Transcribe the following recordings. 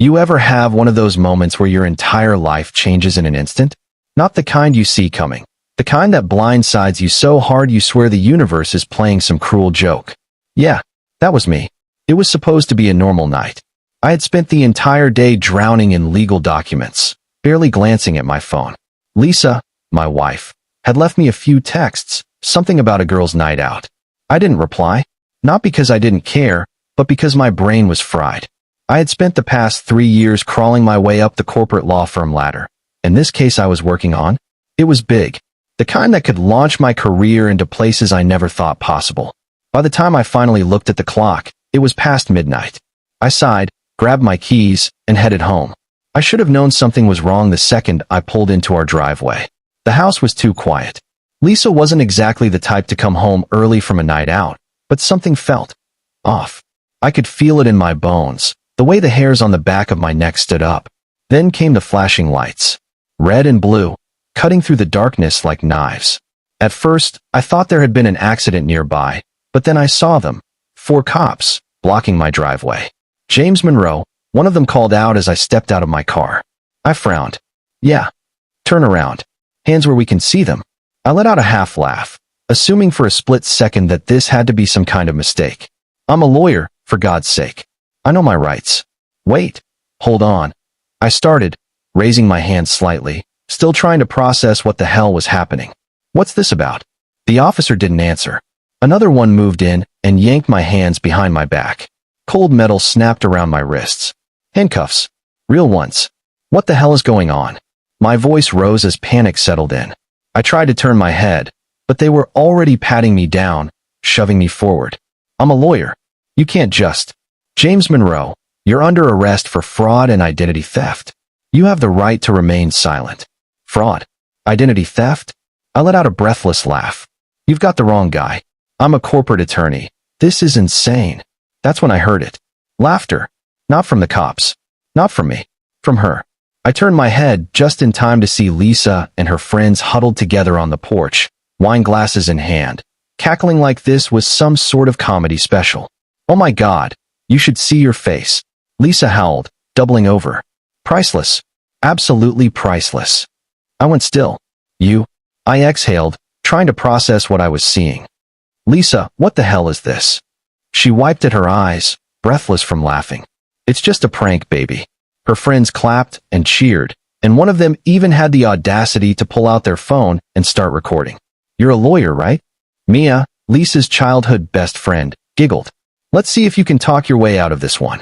You ever have one of those moments where your entire life changes in an instant? Not the kind you see coming. The kind that blindsides you so hard you swear the universe is playing some cruel joke. Yeah, that was me. It was supposed to be a normal night. I had spent the entire day drowning in legal documents, barely glancing at my phone. Lisa, my wife, had left me a few texts, something about a girl's night out. I didn't reply, not because I didn't care, but because my brain was fried. I had spent the past 3 years crawling my way up the corporate law firm ladder, and this case I was working on, it was big, the kind that could launch my career into places I never thought possible. By the time I finally looked at the clock, it was past midnight. I sighed, grabbed my keys, and headed home. I should have known something was wrong the second I pulled into our driveway. The house was too quiet. Lisa wasn't exactly the type to come home early from a night out, but something felt off. I could feel it in my bones, the way the hairs on the back of my neck stood up. Then came the flashing lights, red and blue, cutting through the darkness like knives. At first, I thought there had been an accident nearby, but then I saw them, 4 cops, blocking my driveway. James Monroe, one of them called out as I stepped out of my car. I frowned. Yeah. Turn around. Hands where we can see them. I let out a half laugh, assuming for a split second that this had to be some kind of mistake. I'm a lawyer, for God's sake. I know my rights. Wait. Hold on. I started, raising my hand slightly, still trying to process what the hell was happening. What's this about? The officer didn't answer. Another one moved in and yanked my hands behind my back. Cold metal snapped around my wrists. Handcuffs. Real ones. What the hell is going on? My voice rose as panic settled in. I tried to turn my head, but they were already patting me down, shoving me forward. I'm a lawyer. You can't just. James Monroe, you're under arrest for fraud and identity theft. You have the right to remain silent. Fraud? Identity theft? I let out a breathless laugh. You've got the wrong guy. I'm a corporate attorney. This is insane. That's when I heard it. Laughter. Not from the cops. Not from me. From her. I turned my head just in time to see Lisa and her friends huddled together on the porch, wine glasses in hand, cackling like this was some sort of comedy special. Oh my God, you should see your face. Lisa howled, doubling over. Priceless. Absolutely priceless. I went still. You? I exhaled, trying to process what I was seeing. Lisa, what the hell is this? She wiped at her eyes, breathless from laughing. It's just a prank, baby. Her friends clapped and cheered, and one of them even had the audacity to pull out their phone and start recording. You're a lawyer, right? Mia, Lisa's childhood best friend, giggled. Let's see if you can talk your way out of this one.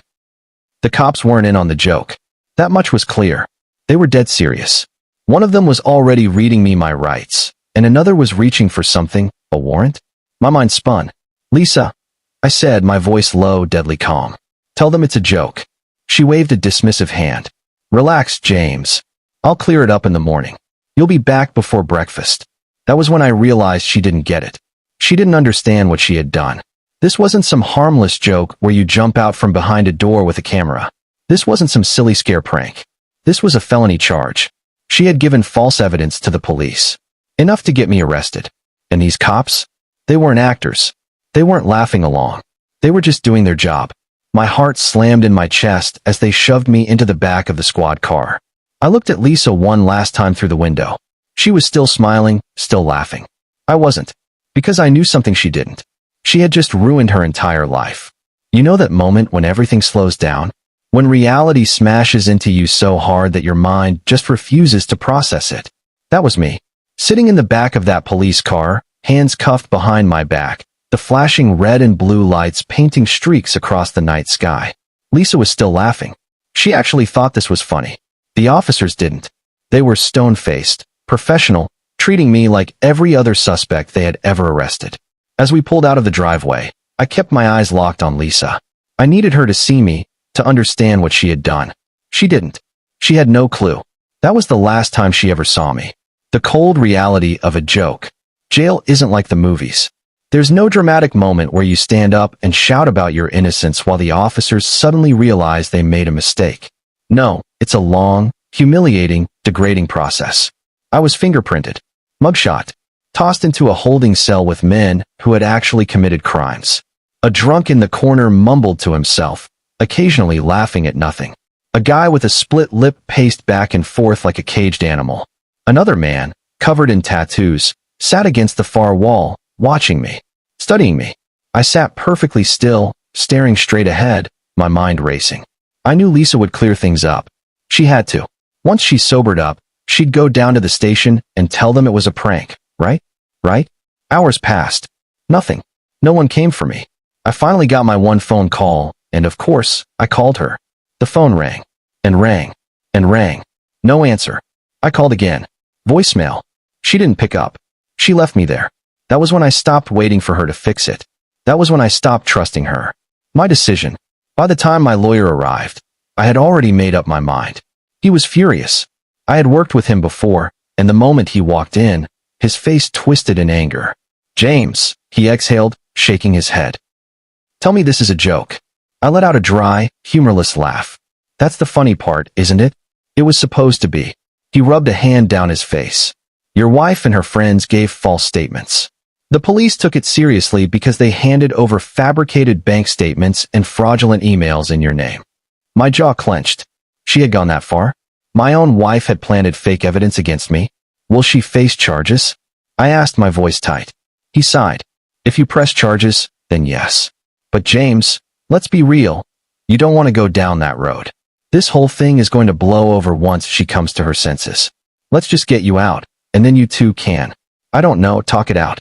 The cops weren't in on the joke. That much was clear. They were dead serious. One of them was already reading me my rights, and another was reaching for something, a warrant? My mind spun. Lisa, I said, my voice low, deadly calm. Tell them it's a joke. She waved a dismissive hand. Relax, James. I'll clear it up in the morning. You'll be back before breakfast. That was when I realized she didn't get it. She didn't understand what she had done. This wasn't some harmless joke where you jump out from behind a door with a camera. This wasn't some silly scare prank. This was a felony charge. She had given false evidence to the police. Enough to get me arrested. And these cops? They weren't actors. They weren't laughing along. They were just doing their job. My heart slammed in my chest as they shoved me into the back of the squad car. I looked at Lisa one last time through the window. She was still smiling, still laughing. I wasn't. Because I knew something she didn't. She had just ruined her entire life. You know that moment when everything slows down? When reality smashes into you so hard that your mind just refuses to process it? That was me. Sitting in the back of that police car, hands cuffed behind my back, the flashing red and blue lights painting streaks across the night sky. Lisa was still laughing. She actually thought this was funny. The officers didn't. They were stone-faced, professional, treating me like every other suspect they had ever arrested. As we pulled out of the driveway, I kept my eyes locked on Lisa. I needed her to see me, to understand what she had done. She didn't. She had no clue. That was the last time she ever saw me. The cold reality of a joke. Jail isn't like the movies. There's no dramatic moment where you stand up and shout about your innocence while the officers suddenly realize they made a mistake. No, it's a long, humiliating, degrading process. I was fingerprinted, mugshot, tossed into a holding cell with men who had actually committed crimes. A drunk in the corner mumbled to himself, occasionally laughing at nothing. A guy with a split lip paced back and forth like a caged animal. Another man, covered in tattoos, sat against the far wall, watching me, studying me. I sat perfectly still, staring straight ahead, my mind racing. I knew Lisa would clear things up. She had to. Once she sobered up, she'd go down to the station and tell them it was a prank, right? Right? Hours passed. Nothing. No one came for me. I finally got my one phone call, and of course, I called her. The phone rang, and rang, and rang. No answer. I called again. Voicemail. She didn't pick up. She left me there. That was when I stopped waiting for her to fix it. That was when I stopped trusting her. My decision. By the time my lawyer arrived, I had already made up my mind. He was furious. I had worked with him before, and the moment he walked in, his face twisted in anger. James, he exhaled, shaking his head. Tell me this is a joke. I let out a dry, humorless laugh. That's the funny part, isn't it? It was supposed to be. He rubbed a hand down his face. Your wife and her friends gave false statements. The police took it seriously because they handed over fabricated bank statements and fraudulent emails in your name. My jaw clenched. She had gone that far? My own wife had planted fake evidence against me. Will she face charges? I asked, my voice tight. He sighed. If you press charges, then yes. But James, let's be real. You don't want to go down that road. This whole thing is going to blow over once she comes to her senses. Let's just get you out, and then you two can. I don't know, talk it out.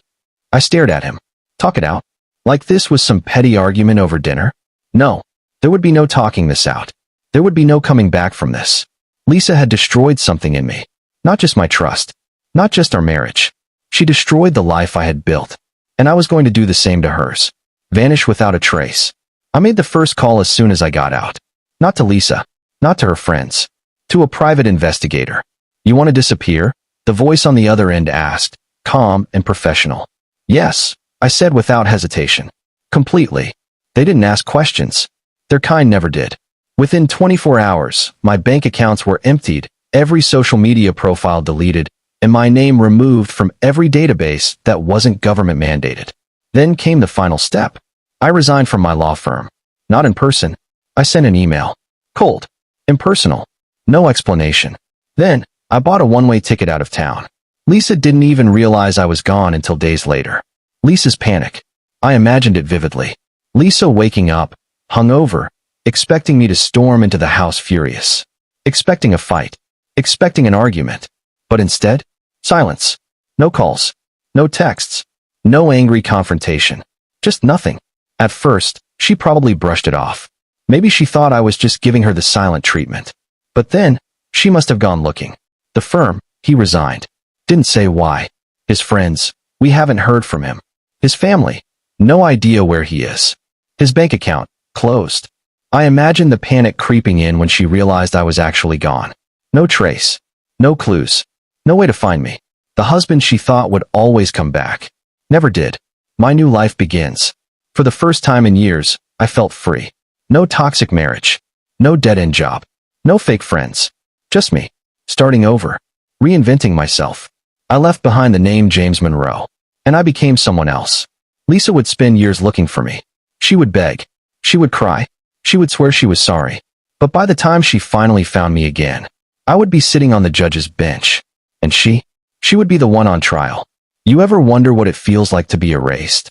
I stared at him. Talk it out? Like this was some petty argument over dinner? No. There would be no talking this out. There would be no coming back from this. Lisa had destroyed something in me. Not just my trust. Not just our marriage. She destroyed the life I had built. And I was going to do the same to hers. Vanish without a trace. I made the first call as soon as I got out. Not to Lisa. Not to her friends. To a private investigator. You want to disappear? The voice on the other end asked, calm and professional. Yes, I said without hesitation. Completely. They didn't ask questions. Their kind never did. Within 24 hours, my bank accounts were emptied, every social media profile deleted, and my name removed from every database that wasn't government mandated. Then came the final step. I resigned from my law firm. Not in person. I sent an email. Cold. Impersonal. No explanation. Then, I bought a one-way ticket out of town. Lisa didn't even realize I was gone until days later. Lisa's panic. I imagined it vividly. Lisa waking up, hungover, expecting me to storm into the house furious. Expecting a fight. Expecting an argument. But instead, silence. No calls. No texts. No angry confrontation. Just nothing. At first, she probably brushed it off. Maybe she thought I was just giving her the silent treatment. But then, she must have gone looking. The firm, he resigned. Didn't say why. His friends, we haven't heard from him. His family, no idea where he is. His bank account, closed. I imagined the panic creeping in when she realized I was actually gone. No trace. No clues. No way to find me. The husband she thought would always come back. Never did. My new life begins. For the first time in years, I felt free. No toxic marriage. No dead-end job. No fake friends. Just me. Starting over. Reinventing myself. I left behind the name James Monroe. And I became someone else. Lisa would spend years looking for me. She would beg. She would cry. She would swear she was sorry. But by the time she finally found me again, I would be sitting on the judge's bench. And she would be the one on trial. You ever wonder what it feels like to be erased?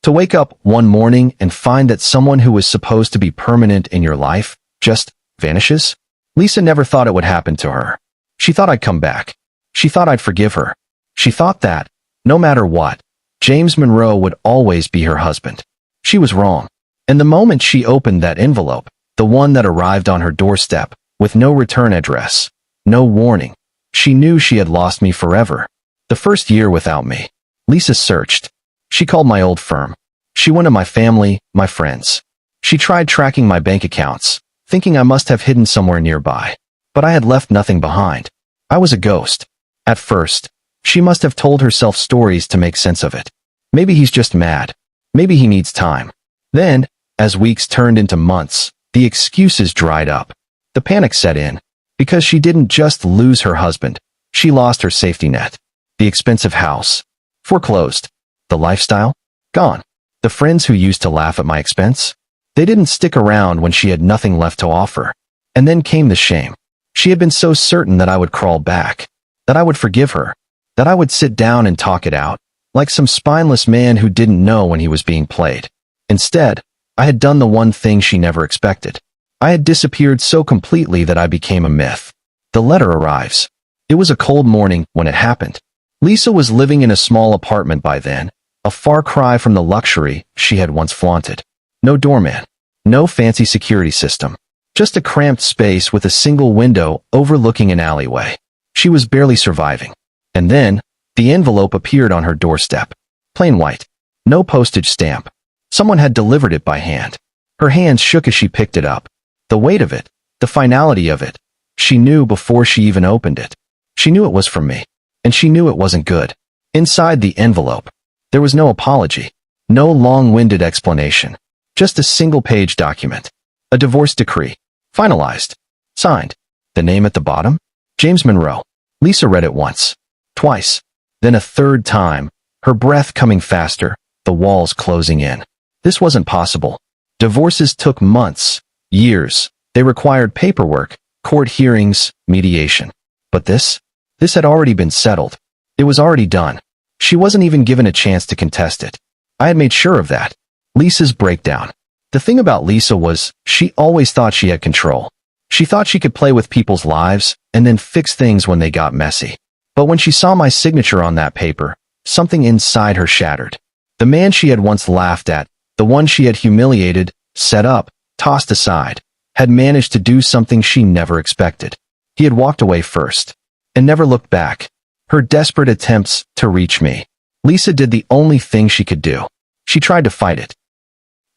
To wake up one morning and find that someone who was supposed to be permanent in your life just vanishes? Lisa never thought it would happen to her. She thought I'd come back. She thought I'd forgive her. She thought that, no matter what, James Monroe would always be her husband. She was wrong. And the moment she opened that envelope, the one that arrived on her doorstep, with no return address, no warning, she knew she had lost me forever. The first year without me, Lisa searched. She called my old firm. She went to my family, my friends. She tried tracking my bank accounts, thinking I must have hidden somewhere nearby. But I had left nothing behind. I was a ghost. At first, she must have told herself stories to make sense of it. Maybe he's just mad. Maybe he needs time. Then, as weeks turned into months, the excuses dried up. The panic set in. Because she didn't just lose her husband. She lost her safety net. The expensive house. Foreclosed. The lifestyle? Gone. The friends who used to laugh at my expense? They didn't stick around when she had nothing left to offer. And then came the shame. She had been so certain that I would crawl back, that I would forgive her, that I would sit down and talk it out, like some spineless man who didn't know when he was being played. Instead, I had done the one thing she never expected. I had disappeared so completely that I became a myth. The letter arrives. It was a cold morning when it happened. Lisa was living in a small apartment by then, a far cry from the luxury she had once flaunted. No doorman, no fancy security system, just a cramped space with a single window overlooking an alleyway. She was barely surviving. And then, the envelope appeared on her doorstep. Plain white. No postage stamp. Someone had delivered it by hand. Her hands shook as she picked it up. The weight of it, the finality of it. She knew before she even opened it. She knew it was from me. And she knew it wasn't good. Inside the envelope, there was no apology. No long-winded explanation. Just a single-page document. A divorce decree. Finalized. Signed. The name at the bottom? James Monroe. Lisa read it once. Twice. Then a third time, her breath coming faster, the walls closing in. This wasn't possible. Divorces took months, years. They required paperwork, court hearings, mediation. But this had already been settled. It was already done. She wasn't even given a chance to contest it. I had made sure of that. Lisa's breakdown. The thing about Lisa was, she always thought she had control. She thought she could play with people's lives and then fix things when they got messy. But when she saw my signature on that paper, something inside her shattered. The man she had once laughed at, the one she had humiliated, set up, tossed aside, had managed to do something she never expected. He had walked away first, and never looked back. Her desperate attempts to reach me. Lisa did the only thing she could do. She tried to fight it.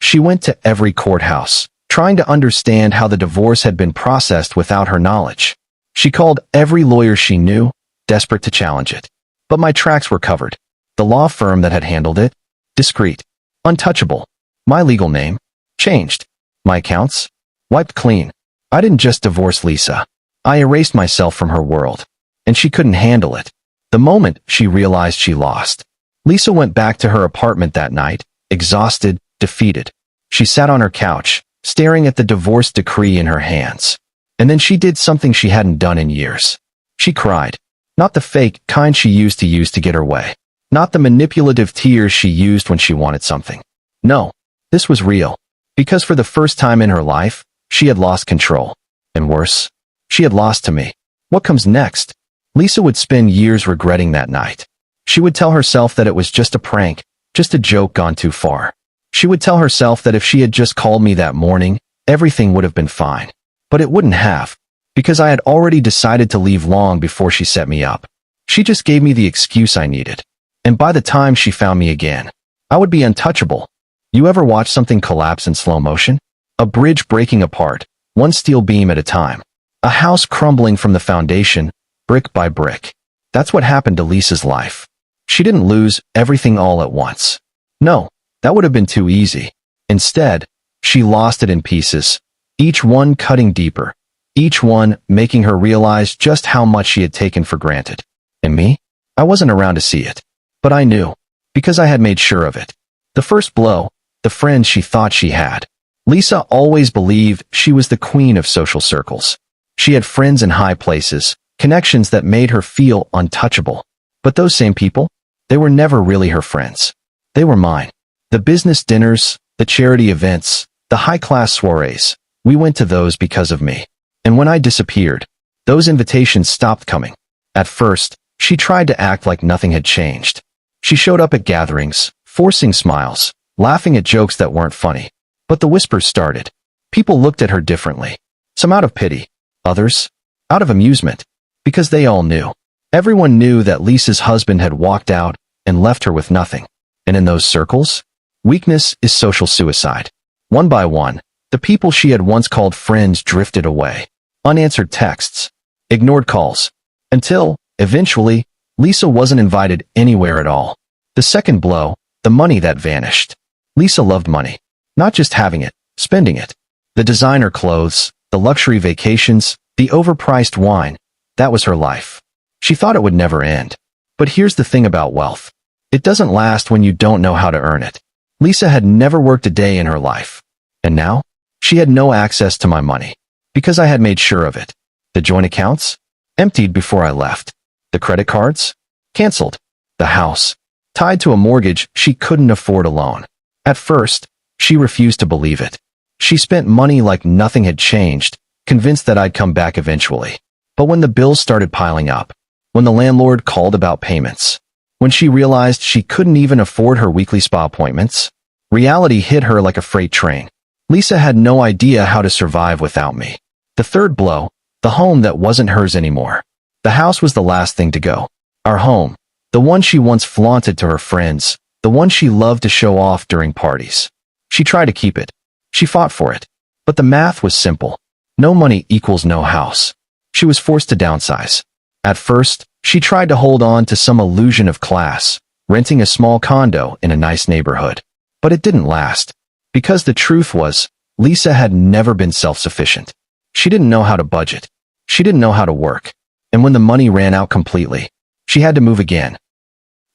She went to every courthouse, trying to understand how the divorce had been processed without her knowledge. She called every lawyer she knew, desperate to challenge it. But my tracks were covered. The law firm that had handled it, discreet, untouchable. My legal name, changed. My accounts, wiped clean. I didn't just divorce Lisa. I erased myself from her world. And she couldn't handle it. The moment she realized she lost. Lisa went back to her apartment that night, exhausted, defeated. She sat on her couch, staring at the divorce decree in her hands. And then she did something she hadn't done in years. She cried. Not the fake kind she used to get her way. Not the manipulative tears she used when she wanted something. No, this was real. Because for the first time in her life, she had lost control. And worse, she had lost to me. What comes next? Lisa would spend years regretting that night. She would tell herself that it was just a prank, just a joke gone too far. She would tell herself that if she had just called me that morning, everything would have been fine. But it wouldn't have. Because I had already decided to leave long before she set me up. She just gave me the excuse I needed. And by the time she found me again, I would be untouchable. You ever watch something collapse in slow motion? A bridge breaking apart, one steel beam at a time. A house crumbling from the foundation, brick by brick. That's what happened to Lisa's life. She didn't lose everything all at once. No, that would have been too easy. Instead, she lost it in pieces, each one cutting deeper. Each one making her realize just how much she had taken for granted. And me? I wasn't around to see it. But I knew. Because I had made sure of it. The first blow, the friend she thought she had. Lisa always believed she was the queen of social circles. She had friends in high places, connections that made her feel untouchable. But those same people, they were never really her friends. They were mine. The business dinners, the charity events, the high-class soirees, we went to those because of me. And when I disappeared, those invitations stopped coming. At first, she tried to act like nothing had changed. She showed up at gatherings, forcing smiles, laughing at jokes that weren't funny. But the whispers started. People looked at her differently. Some out of pity, others out of amusement. Because they all knew. Everyone knew that Lisa's husband had walked out and left her with nothing. And in those circles, weakness is social suicide. One by one, the people she had once called friends drifted away. Unanswered texts, ignored calls, until, eventually, Lisa wasn't invited anywhere at all. The second blow, the money that vanished. Lisa loved money. Not just having it, spending it. The designer clothes, the luxury vacations, the overpriced wine. That was her life. She thought it would never end. But here's the thing about wealth. It doesn't last when you don't know how to earn it. Lisa had never worked a day in her life. And now, she had no access to my money. Because I had made sure of it. The joint accounts? Emptied before I left. The credit cards? Cancelled. The house? Tied to a mortgage she couldn't afford alone. At first, she refused to believe it. She spent money like nothing had changed, convinced that I'd come back eventually. But when the bills started piling up, when the landlord called about payments, when she realized she couldn't even afford her weekly spa appointments, reality hit her like a freight train. Lisa had no idea how to survive without me. The third blow, the home that wasn't hers anymore. The house was the last thing to go. Our home, the one she once flaunted to her friends, the one she loved to show off during parties. She tried to keep it. She fought for it. But the math was simple. No money equals no house. She was forced to downsize. At first, she tried to hold on to some illusion of class, renting a small condo in a nice neighborhood. But it didn't last. Because the truth was, Lisa had never been self-sufficient. She didn't know how to budget. She didn't know how to work. And when the money ran out completely, she had to move again.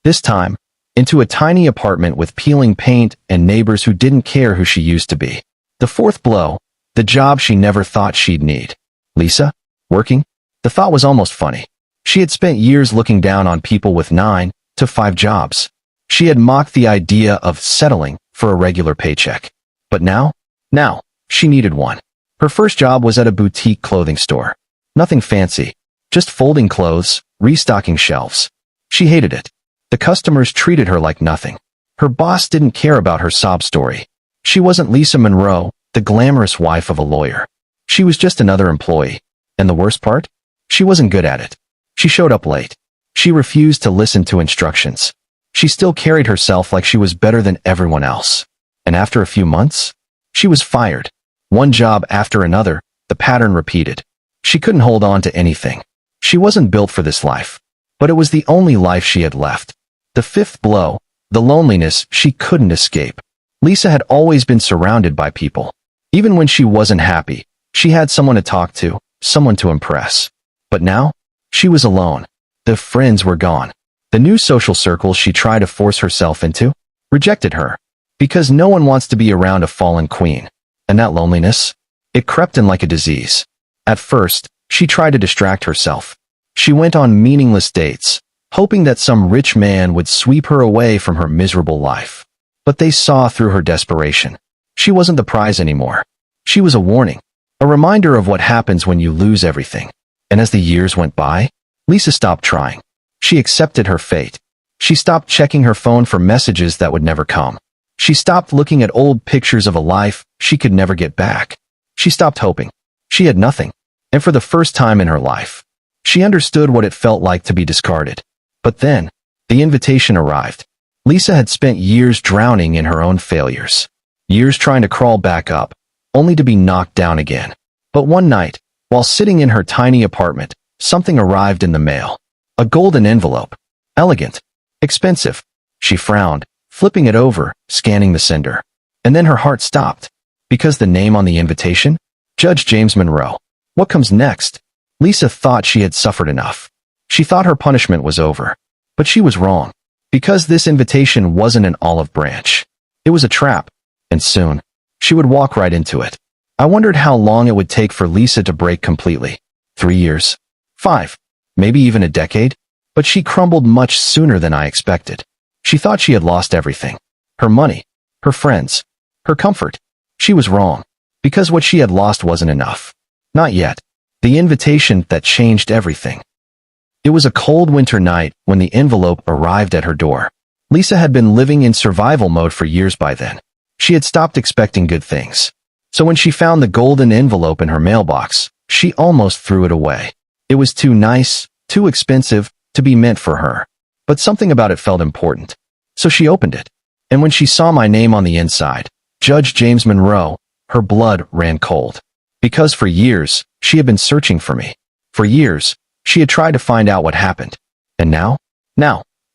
This time, into a tiny apartment with peeling paint and neighbors who didn't care who she used to be. The fourth blow, the job she never thought she'd need. Lisa? Working? The thought was almost funny. She had spent years looking down on people with 9 to 5 jobs. She had mocked the idea of settling for a regular paycheck. But now, she needed one. Her first job was at a boutique clothing store. Nothing fancy, just folding clothes, restocking shelves. She hated it. The customers treated her like nothing. Her boss didn't care about her sob story. She wasn't Lisa Monroe, the glamorous wife of a lawyer. She was just another employee. And the worst part? She wasn't good at it. She showed up late. She refused to listen to instructions. She still carried herself like she was better than everyone else. And after a few months, she was fired. One job after another, the pattern repeated. She couldn't hold on to anything. She wasn't built for this life. But it was the only life she had left. The fifth blow, the loneliness she couldn't escape. Lisa had always been surrounded by people. Even when she wasn't happy, she had someone to talk to, someone to impress. But now, she was alone. The friends were gone. The new social circles she tried to force herself into rejected her. Because no one wants to be around a fallen queen. And that loneliness, it crept in like a disease. At first, she tried to distract herself. She went on meaningless dates, hoping that some rich man would sweep her away from her miserable life. But they saw through her desperation. She wasn't the prize anymore. She was a warning, a reminder of what happens when you lose everything. And as the years went by, Lisa stopped trying. She accepted her fate. She stopped checking her phone for messages that would never come. She stopped looking at old pictures of a life she could never get back. She stopped hoping. She had nothing. And for the first time in her life, she understood what it felt like to be discarded. But then, the invitation arrived. Lisa had spent years drowning in her own failures. Years trying to crawl back up, only to be knocked down again. But one night, while sitting in her tiny apartment, something arrived in the mail. A golden envelope. Elegant. Expensive. She frowned, flipping it over, scanning the sender. And then her heart stopped. Because the name on the invitation? Judge James Monroe. What comes next? Lisa thought she had suffered enough. She thought her punishment was over. But she was wrong. Because this invitation wasn't an olive branch. It was a trap. And soon, she would walk right into it. I wondered how long it would take for Lisa to break completely. 3 years? 5? Maybe even a decade? But she crumbled much sooner than I expected. She thought she had lost everything. Her money. Her friends. Her comfort. She was wrong. Because what she had lost wasn't enough. Not yet. The invitation that changed everything. It was a cold winter night when the envelope arrived at her door. Lisa had been living in survival mode for years by then. She had stopped expecting good things. So when she found the golden envelope in her mailbox, she almost threw it away. It was too nice, too expensive, to be meant for her. But something about it felt important. So she opened it. And when she saw my name on the inside, Judge James Monroe, her blood ran cold. Because for years, she had been searching for me. For years, she had tried to find out what happened. And now,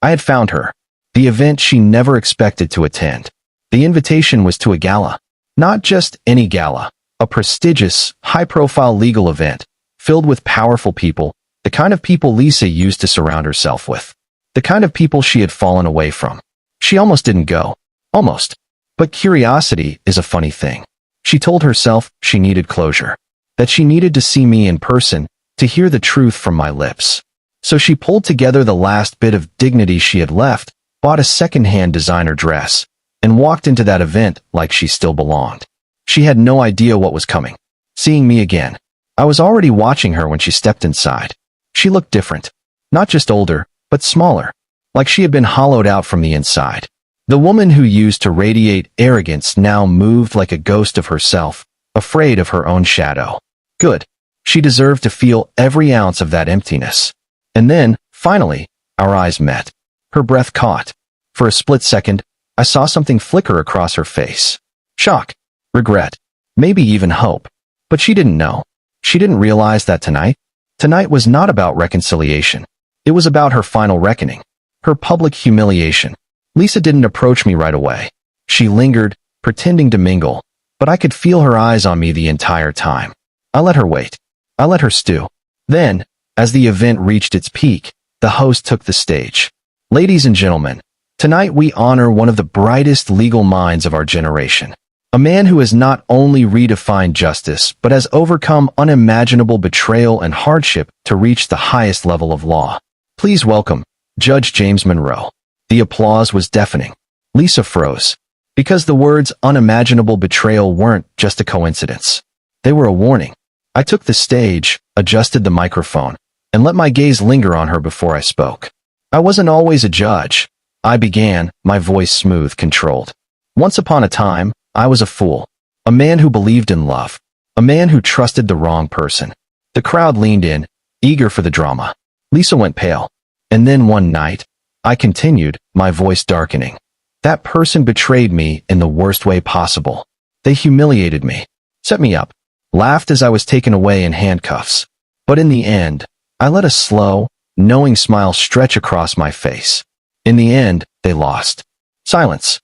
I had found her. The event she never expected to attend. The invitation was to a gala. Not just any gala. A prestigious, high-profile legal event, filled with powerful people, the kind of people Lisa used to surround herself with. The kind of people she had fallen away from. She almost didn't go. Almost. But curiosity is a funny thing. She told herself she needed closure. that she needed to see me in person, to hear the truth from my lips. So she pulled together the last bit of dignity she had left, bought a second-hand designer dress, and walked into that event like she still belonged. She had no idea what was coming. Seeing me again. I was already watching her when she stepped inside. She looked different. Not just older, but smaller. Like she had been hollowed out from the inside. The woman who used to radiate arrogance now moved like a ghost of herself, afraid of her own shadow. Good. She deserved to feel every ounce of that emptiness. And then, finally, our eyes met. Her breath caught. For a split second, I saw something flicker across her face. Shock. Regret. Maybe even hope. But she didn't know. She didn't realize that tonight was not about reconciliation. It was about her final reckoning. Her public humiliation. Lisa didn't approach me right away. She lingered, pretending to mingle, but I could feel her eyes on me the entire time. I let her wait. I let her stew. Then, as the event reached its peak, the host took the stage. Ladies and gentlemen, tonight we honor one of the brightest legal minds of our generation. A man who has not only redefined justice, but has overcome unimaginable betrayal and hardship to reach the highest level of law. Please welcome Judge James Monroe. The applause was deafening. Lisa froze. Because the words unimaginable betrayal weren't just a coincidence. They were a warning. I took the stage, adjusted the microphone, and let my gaze linger on her before I spoke. I wasn't always a judge. I began, my voice smooth, controlled. Once upon a time, I was a fool. A man who believed in love. A man who trusted the wrong person. The crowd leaned in, eager for the drama. Lisa went pale. And then one night, I continued, my voice darkening. That person betrayed me in the worst way possible. They humiliated me, set me up, laughed as I was taken away in handcuffs. But in the end, I let a slow, knowing smile stretch across my face. In the end, they lost. Silence.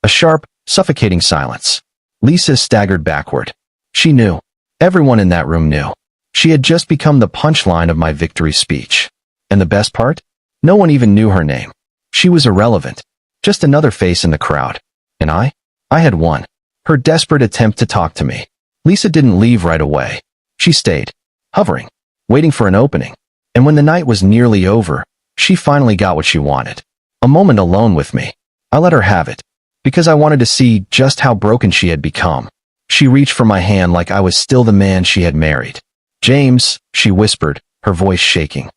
A sharp, suffocating silence. Lisa staggered backward. She knew. Everyone in that room knew. She had just become the punchline of my victory speech. And the best part? No one even knew her name. She was irrelevant. Just another face in the crowd. And I had won. Her desperate attempt to talk to me. Lisa didn't leave right away. She stayed, hovering, waiting for an opening. And when the night was nearly over, she finally got what she wanted. A moment alone with me. I let her have it. Because I wanted to see just how broken she had become. She reached for my hand like I was still the man she had married. James, she whispered, her voice shaking.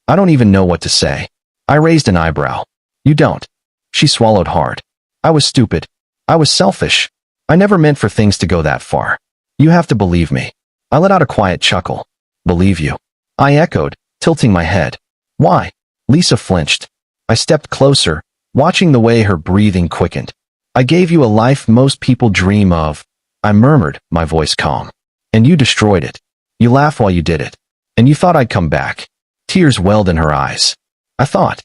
I don't even know what to say. I raised an eyebrow. You don't. She swallowed hard. I was stupid. I was selfish. I never meant for things to go that far. You have to believe me. I let out a quiet chuckle. Believe you? I echoed, tilting my head. Why? Lisa flinched. I stepped closer, watching the way her breathing quickened. I gave you a life most people dream of. I murmured, my voice calm. And you destroyed it. You laughed while you did it. And you thought I'd come back. Tears welled in her eyes. I thought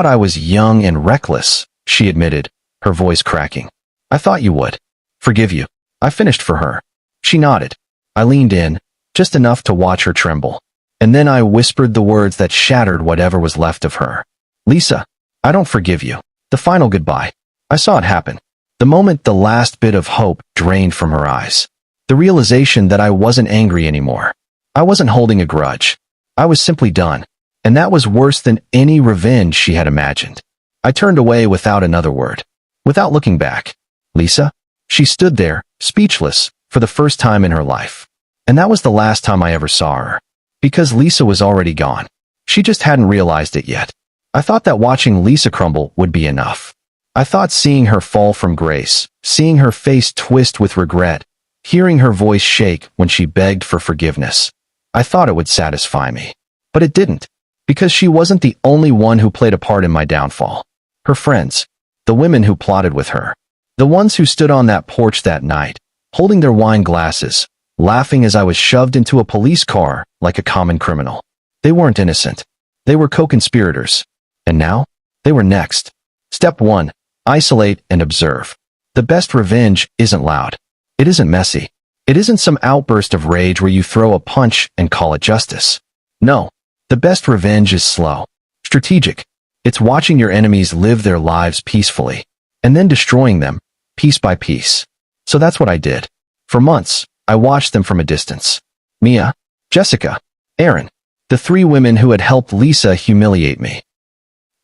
I was young and reckless, she admitted, her voice cracking. I thought you would. Forgive you. I finished for her. She nodded. I leaned in, just enough to watch her tremble. And then I whispered the words that shattered whatever was left of her. Lisa, I don't forgive you. The final goodbye. I saw it happen. The moment the last bit of hope drained from her eyes. The realization that I wasn't angry anymore. I wasn't holding a grudge. I was simply done. And that was worse than any revenge she had imagined. I turned away without another word. Without looking back. Lisa? She stood there, speechless, for the first time in her life. And that was the last time I ever saw her. Because Lisa was already gone. She just hadn't realized it yet. I thought that watching Lisa crumble would be enough. I thought seeing her fall from grace, seeing her face twist with regret, hearing her voice shake when she begged for forgiveness. I thought it would satisfy me. But it didn't. Because she wasn't the only one who played a part in my downfall. Her friends. The women who plotted with her. The ones who stood on that porch that night, holding their wine glasses, laughing as I was shoved into a police car like a common criminal. They weren't innocent. They were co-conspirators. And now? They were next. Step 1. Isolate and observe. The best revenge isn't loud. It isn't messy. It isn't some outburst of rage where you throw a punch and call it justice. No. The best revenge is slow. Strategic. It's watching your enemies live their lives peacefully. And then destroying them, piece by piece. So that's what I did. For months, I watched them from a distance. Mia, Jessica, Erin, the three women who had helped Lisa humiliate me.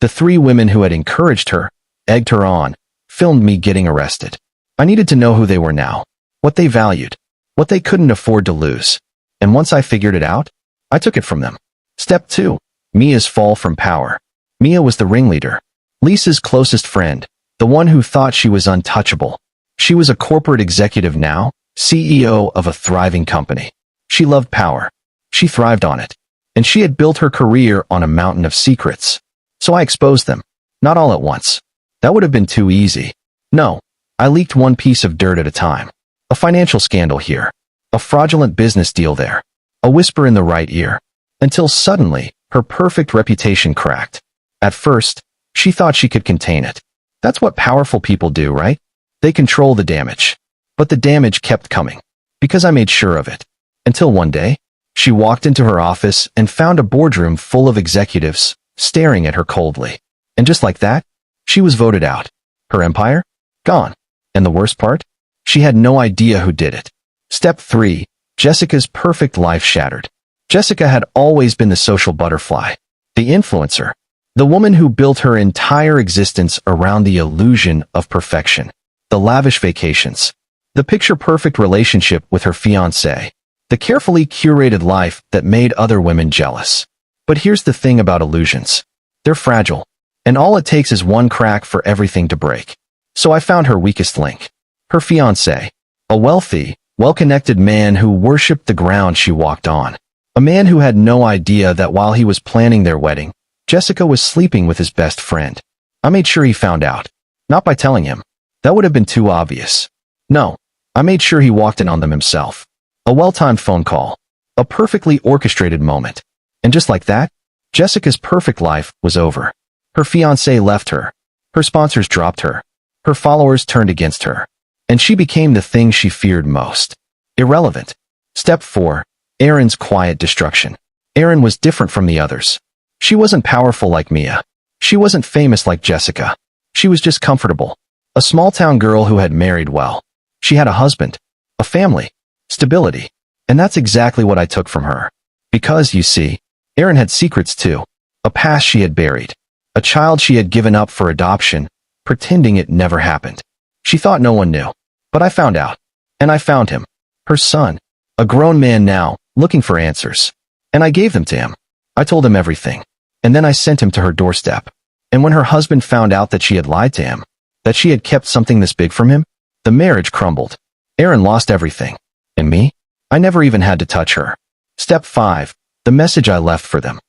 The three women who had encouraged her, egged her on, filmed me getting arrested. I needed to know who they were now, what they valued, what they couldn't afford to lose. And once I figured it out, I took it from them. Step 2. Mia's fall from power. Mia was the ringleader, Lisa's closest friend, the one who thought she was untouchable. She was a corporate executive now, CEO of a thriving company. She loved power. She thrived on it. And she had built her career on a mountain of secrets. So I exposed them. Not all at once. That would have been too easy. No, I leaked one piece of dirt at a time. A financial scandal here. A fraudulent business deal there. A whisper in the right ear. Until suddenly, her perfect reputation cracked. At first, she thought she could contain it. That's what powerful people do, right? They control the damage. But the damage kept coming. Because I made sure of it. Until one day, she walked into her office and found a boardroom full of executives, staring at her coldly. And just like that, she was voted out. Her empire? Gone. And the worst part? She had no idea who did it. Step 3. Jessica's perfect life shattered. Jessica had always been the social butterfly, the influencer, the woman who built her entire existence around the illusion of perfection, the lavish vacations, the picture-perfect relationship with her fiancé, the carefully curated life that made other women jealous. But here's the thing about illusions. They're fragile, and all it takes is one crack for everything to break. So I found her weakest link. Her fiancé, a wealthy, well-connected man who worshipped the ground she walked on. A man who had no idea that while he was planning their wedding, Jessica was sleeping with his best friend. I made sure he found out. Not by telling him. That would have been too obvious. No, I made sure he walked in on them himself. A well-timed phone call. A perfectly orchestrated moment. And just like that, Jessica's perfect life was over. Her fiancé left her. Her sponsors dropped her. Her followers turned against her. And she became the thing she feared most. Irrelevant. Step 4. Erin's quiet destruction. Erin was different from the others. She wasn't powerful like Mia. She wasn't famous like Jessica. She was just comfortable. A small-town girl who had married well. She had a husband, a family, stability. And that's exactly what I took from her. Because, you see, Erin had secrets too. A past she had buried. A child she had given up for adoption, pretending it never happened. She thought no one knew. But I found out. And I found him. Her son. A grown man now, looking for answers. And I gave them to him. I told him everything. And then I sent him to her doorstep. And when her husband found out that she had lied to him, that she had kept something this big from him, the marriage crumbled. Erin lost everything. And me? I never even had to touch her. Step 5. The message I left for them.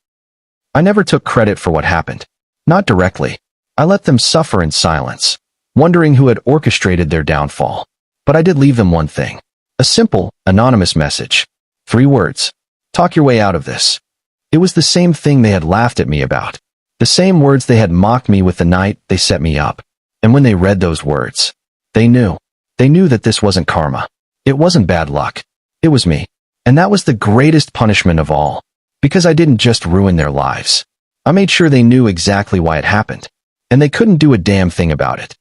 I never took credit for what happened. Not directly. I let them suffer in silence, wondering who had orchestrated their downfall. But I did leave them one thing. A simple, anonymous message. 3 words. Talk your way out of this. It was the same thing they had laughed at me about. The same words they had mocked me with the night they set me up. And when they read those words, they knew. They knew that this wasn't karma. It wasn't bad luck. It was me. And that was the greatest punishment of all. Because I didn't just ruin their lives. I made sure they knew exactly why it happened. And they couldn't do a damn thing about it.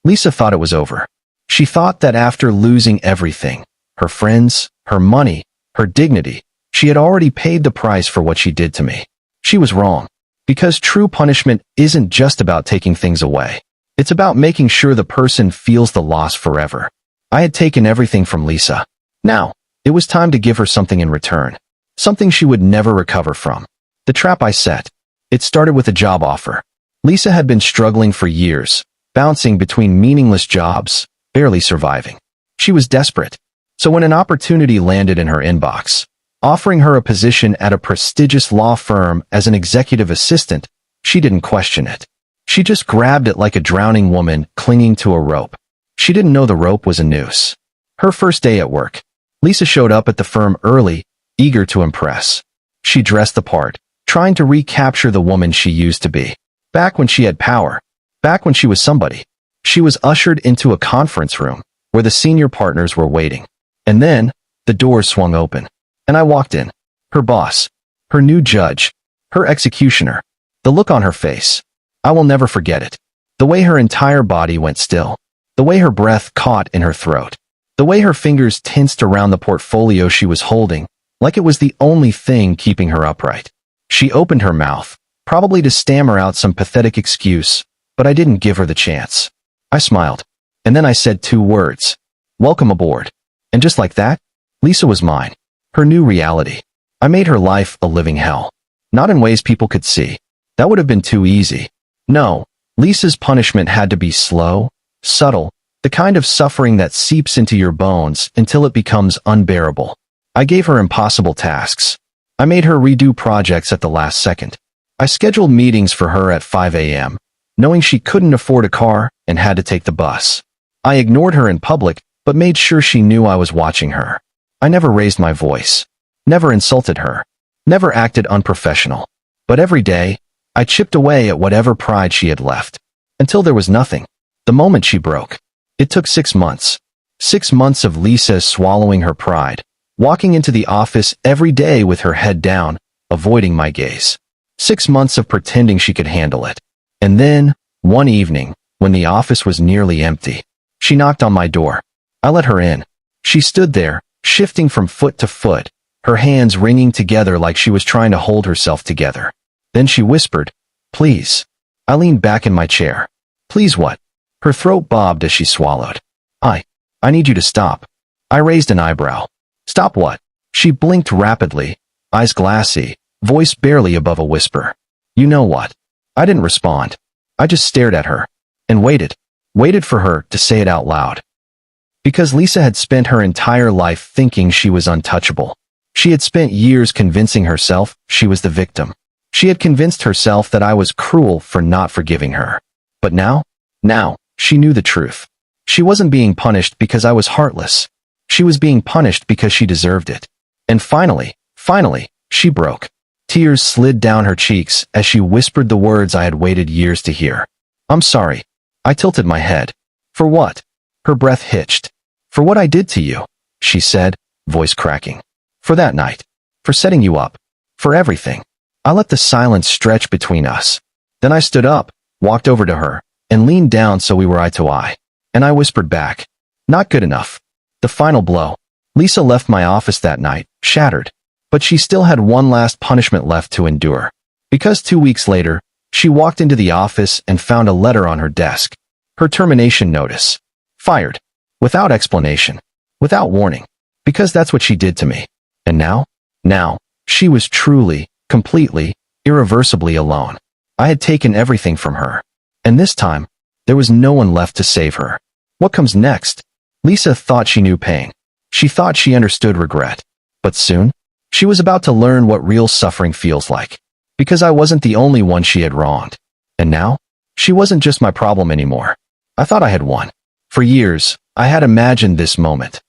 Lisa thought it was over. She thought that after losing everything, her friends, her money, her dignity, she had already paid the price for what she did to me. She was wrong. Because true punishment isn't just about taking things away. It's about making sure the person feels the loss forever. I had taken everything from Lisa. Now, it was time to give her something in return. Something she would never recover from. The trap I set. It started with a job offer. Lisa had been struggling for years, bouncing between meaningless jobs, barely surviving. She was desperate. So when an opportunity landed in her inbox, offering her a position at a prestigious law firm as an executive assistant, she didn't question it. She just grabbed it like a drowning woman clinging to a rope. She didn't know the rope was a noose. Her first day at work, Lisa showed up at the firm early, eager to impress. She dressed the part, trying to recapture the woman she used to be. Back when she had power. Back when she was somebody. She was ushered into a conference room, where the senior partners were waiting. And then, the doors swung open. And I walked in. Her boss. Her new judge. Her executioner. The look on her face. I will never forget it. The way her entire body went still. The way her breath caught in her throat. The way her fingers tensed around the portfolio she was holding, like it was the only thing keeping her upright. She opened her mouth, probably to stammer out some pathetic excuse, but I didn't give her the chance. I smiled, and then I said 2 words. Welcome aboard. And just like that, Lisa was mine. Her new reality. I made her life a living hell. Not in ways people could see. That would have been too easy. No, Lisa's punishment had to be slow, subtle, the kind of suffering that seeps into your bones until it becomes unbearable. I gave her impossible tasks. I made her redo projects at the last second. I scheduled meetings for her at 5 a.m., knowing she couldn't afford a car and had to take the bus. I ignored her in public, but made sure she knew I was watching her. I never raised my voice, never insulted her, never acted unprofessional. But every day, I chipped away at whatever pride she had left, until there was nothing. The moment she broke. It took 6 months. 6 months of Lisa swallowing her pride, walking into the office every day with her head down, avoiding my gaze. 6 months of pretending she could handle it. And then, one evening, when the office was nearly empty, she knocked on my door. I let her in. She stood there, shifting from foot to foot, her hands wringing together like she was trying to hold herself together. Then she whispered, "Please." I leaned back in my chair. "Please what?" Her throat bobbed as she swallowed. I need you to stop." I raised an eyebrow. "Stop what?" She blinked rapidly, eyes glassy, voice barely above a whisper. "You know what?" I didn't respond. I just stared at her and waited for her to say it out loud. Because Lisa had spent her entire life thinking she was untouchable. She had spent years convincing herself she was the victim. She had convinced herself that I was cruel for not forgiving her. But now, she knew the truth. She wasn't being punished because I was heartless. She was being punished because she deserved it. And finally, she broke. Tears slid down her cheeks as she whispered the words I had waited years to hear. "I'm sorry." I tilted my head. "For what?" Her breath hitched. "For what I did to you," she said, voice cracking. "For that night. For setting you up. For everything." I let the silence stretch between us. Then I stood up, walked over to her, and leaned down so we were eye to eye. And I whispered back, "Not good enough." The final blow. Lisa left my office that night, shattered. But she still had one last punishment left to endure. Because 2 weeks later, she walked into the office and found a letter on her desk. Her termination notice. Fired. Without explanation. Without warning. Because that's what she did to me. And now, she was truly, completely, irreversibly alone. I had taken everything from her. And this time, there was no one left to save her. What comes next? Lisa thought she knew pain. She thought she understood regret. But soon, she was about to learn what real suffering feels like. Because I wasn't the only one she had wronged. And now, she wasn't just my problem anymore. I thought I had won. For years, I had imagined this moment.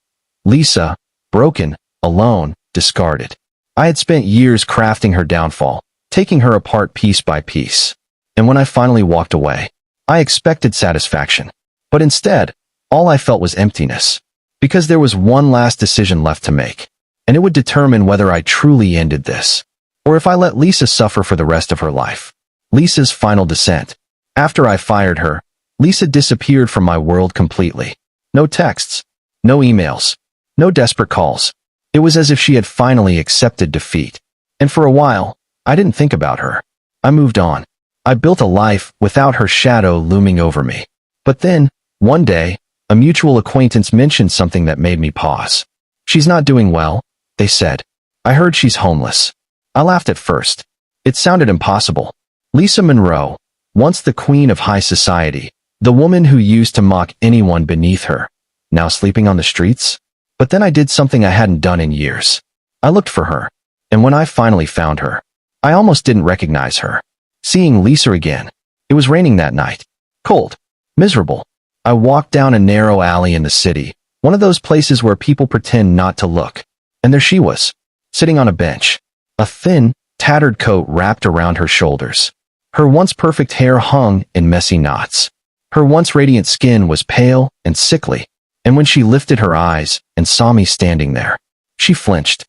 Lisa, broken, alone, discarded. I had spent years crafting her downfall, taking her apart piece by piece. And when I finally walked away, I expected satisfaction. But instead, all I felt was emptiness. Because there was one last decision left to make. And it would determine whether I truly ended this. Or if I let Lisa suffer for the rest of her life. Lisa's final descent. After I fired her, Lisa disappeared from my world completely. No texts. No emails. No desperate calls. It was as if she had finally accepted defeat. And for a while, I didn't think about her. I moved on. I built a life without her shadow looming over me. But then, one day, a mutual acquaintance mentioned something that made me pause. "She's not doing well," they said. "I heard she's homeless." I laughed at first. It sounded impossible. Lisa Monroe, once the queen of high society, the woman who used to mock anyone beneath her, now sleeping on the streets? But then I did something I hadn't done in years. I looked for her. And when I finally found her, I almost didn't recognize her. Seeing Lisa again. It was raining that night. Cold. Miserable. I walked down a narrow alley in the city, one of those places where people pretend not to look. And there she was, sitting on a bench. A thin, tattered coat wrapped around her shoulders. Her once perfect hair hung in messy knots. Her once radiant skin was pale and sickly. And when she lifted her eyes and saw me standing there, she flinched.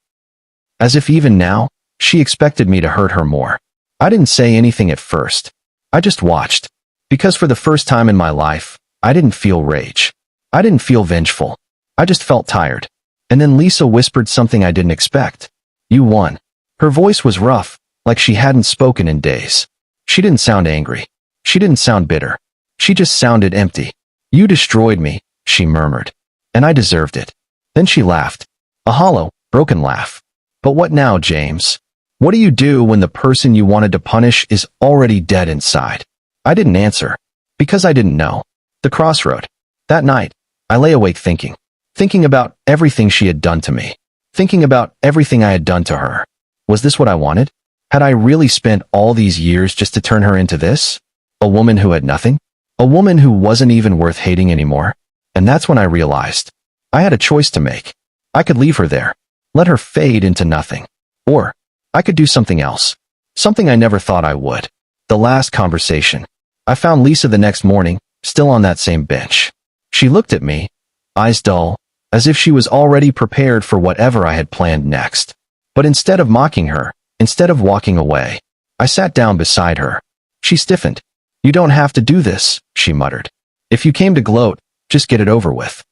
As if even now, she expected me to hurt her more. I didn't say anything at first. I just watched. Because for the first time in my life, I didn't feel rage. I didn't feel vengeful. I just felt tired. And then Lisa whispered something I didn't expect. You won. Her voice was rough, like she hadn't spoken in days. She didn't sound angry. She didn't sound bitter. She just sounded empty. You destroyed me, she murmured. And I deserved it. Then she laughed. A hollow, broken laugh. But what now, James? What do you do when the person you wanted to punish is already dead inside? I didn't answer. Because I didn't know. The crossroad. That night, I lay awake thinking. Thinking about everything she had done to me. Thinking about everything I had done to her. Was this what I wanted? Had I really spent all these years just to turn her into this? A woman who had nothing? A woman who wasn't even worth hating anymore? And that's when I realized. I had a choice to make. I could leave her there. Let her fade into nothing. Or, I could do something else. Something I never thought I would. The last conversation. I found Lisa the next morning, still on that same bench. She looked at me, eyes dull, as if she was already prepared for whatever I had planned next. But instead of mocking her, instead of walking away, I sat down beside her. She stiffened. You don't have to do this, she muttered. If you came to gloat, just get it over with.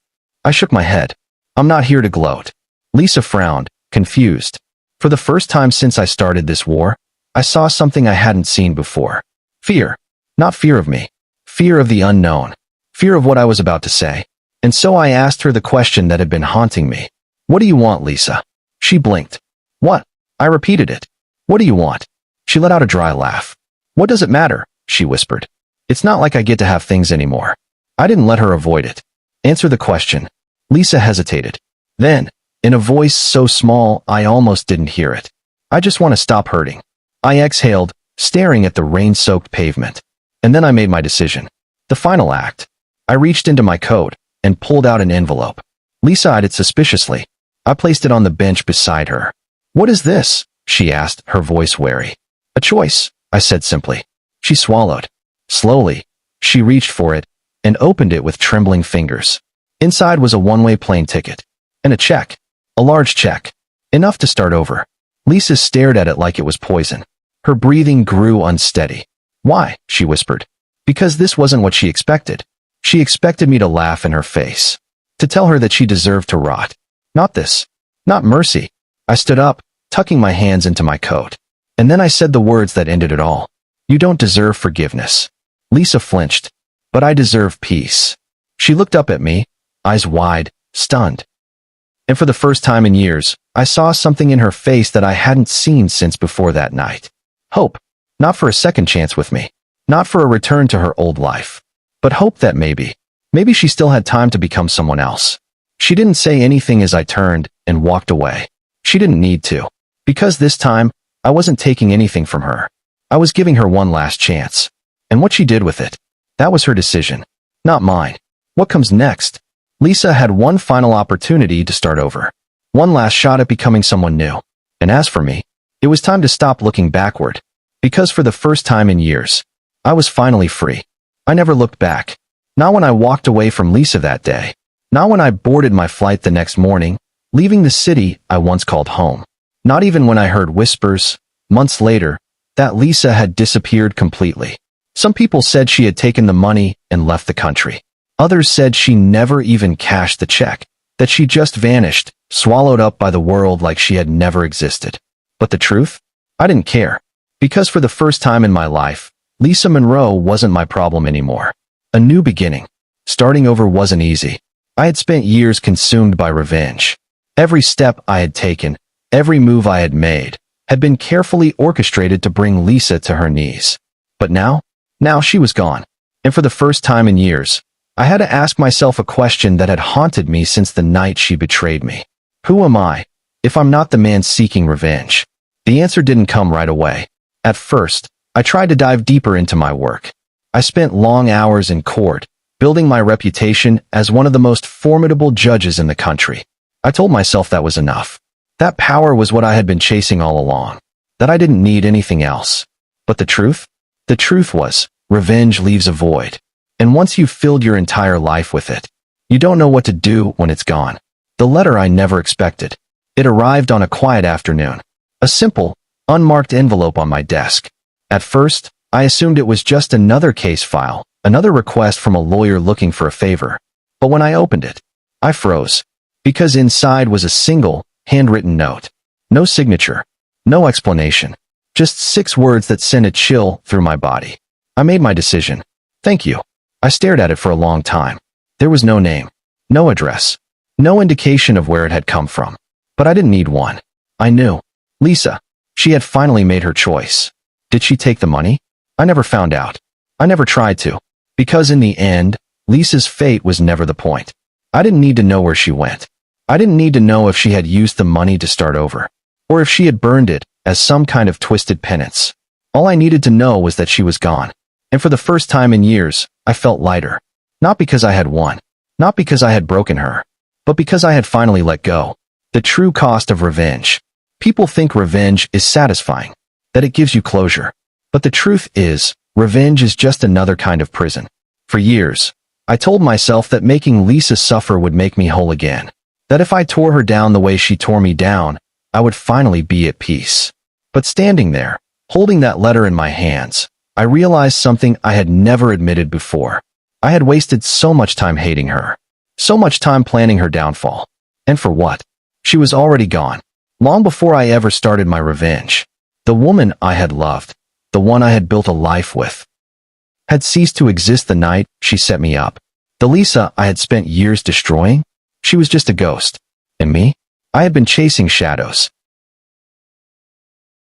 I shook my head. I'm not here to gloat. Lisa frowned, confused. For the first time since I started this war, I saw something I hadn't seen before. Fear. Not fear of me. Fear of the unknown. Fear of what I was about to say. And so I asked her the question that had been haunting me. What do you want, Lisa? She blinked. What? I repeated it. What do you want? She let out a dry laugh. What does it matter? She whispered. It's not like I get to have things anymore. I didn't let her avoid it. Answer the question. Lisa hesitated. Then, in a voice so small I almost didn't hear it. I just want to stop hurting. I exhaled, staring at the rain-soaked pavement. And then I made my decision. The final act. I reached into my coat and pulled out an envelope. Lisa eyed it suspiciously. I placed it on the bench beside her. What is this? She asked, her voice wary. A choice, I said simply. She swallowed. Slowly, she reached for it and opened it with trembling fingers. Inside was a one-way plane ticket. And a check. A large check. Enough to start over. Lisa stared at it like it was poison. Her breathing grew unsteady. Why? She whispered. Because this wasn't what she expected. She expected me to laugh in her face. To tell her that she deserved to rot. Not this. Not mercy. I stood up, tucking my hands into my coat. And then I said the words that ended it all. You don't deserve forgiveness. Lisa flinched. But I deserve peace. She looked up at me, eyes wide, stunned. And for the first time in years, I saw something in her face that I hadn't seen since before that night. Hope. Not for a second chance with me. Not for a return to her old life. But hope that maybe she still had time to become someone else. She didn't say anything as I turned and walked away. She didn't need to. Because this time, I wasn't taking anything from her. I was giving her one last chance. And what she did with it, that was her decision. Not mine. What comes next? Lisa had one final opportunity to start over. One last shot at becoming someone new. And as for me, it was time to stop looking backward. Because for the first time in years, I was finally free. I never looked back. Not when I walked away from Lisa that day. Not when I boarded my flight the next morning, leaving the city I once called home. Not even when I heard whispers, months later, that Lisa had disappeared completely. Some people said she had taken the money and left the country. Others said she never even cashed the check, that she just vanished, swallowed up by the world like she had never existed. But the truth? I didn't care. Because for the first time in my life, Lisa Monroe wasn't my problem anymore. A new beginning. Starting over wasn't easy. I had spent years consumed by revenge. Every step I had taken, every move I had made, had been carefully orchestrated to bring Lisa to her knees. But now she was gone. And for the first time in years, I had to ask myself a question that had haunted me since the night she betrayed me. Who am I, if I'm not the man seeking revenge? The answer didn't come right away. At first, I tried to dive deeper into my work. I spent long hours in court, building my reputation as one of the most formidable judges in the country. I told myself that was enough. That power was what I had been chasing all along. That I didn't need anything else. But the truth? The truth was, revenge leaves a void. And once you've filled your entire life with it, you don't know what to do when it's gone. The letter I never expected. It arrived on a quiet afternoon. A simple, unmarked envelope on my desk. At first, I assumed it was just another case file, another request from a lawyer looking for a favor. But when I opened it, I froze. Because inside was a single, handwritten note. No signature. No explanation. Just 6 words that sent a chill through my body. I made my decision. Thank you. I stared at it for a long time. There was no name. No address. No indication of where it had come from. But I didn't need one. I knew. Lisa. She had finally made her choice. Did she take the money? I never found out. I never tried to. Because in the end, Lisa's fate was never the point. I didn't need to know where she went. I didn't need to know if she had used the money to start over, or if she had burned it as some kind of twisted penance. All I needed to know was that she was gone. And for the first time in years, I felt lighter. Not because I had won. Not because I had broken her. But because I had finally let go. The true cost of revenge. People think revenge is satisfying, that it gives you closure. But the truth is, revenge is just another kind of prison. For years, I told myself that making Lisa suffer would make me whole again. That if I tore her down the way she tore me down, I would finally be at peace. But standing there, holding that letter in my hands, I realized something I had never admitted before. I had wasted so much time hating her. So much time planning her downfall. And for what? She was already gone. Long before I ever started my revenge. The woman I had loved, the one I had built a life with, had ceased to exist the night she set me up. The Lisa I had spent years destroying? She was just a ghost. And me? I had been chasing shadows.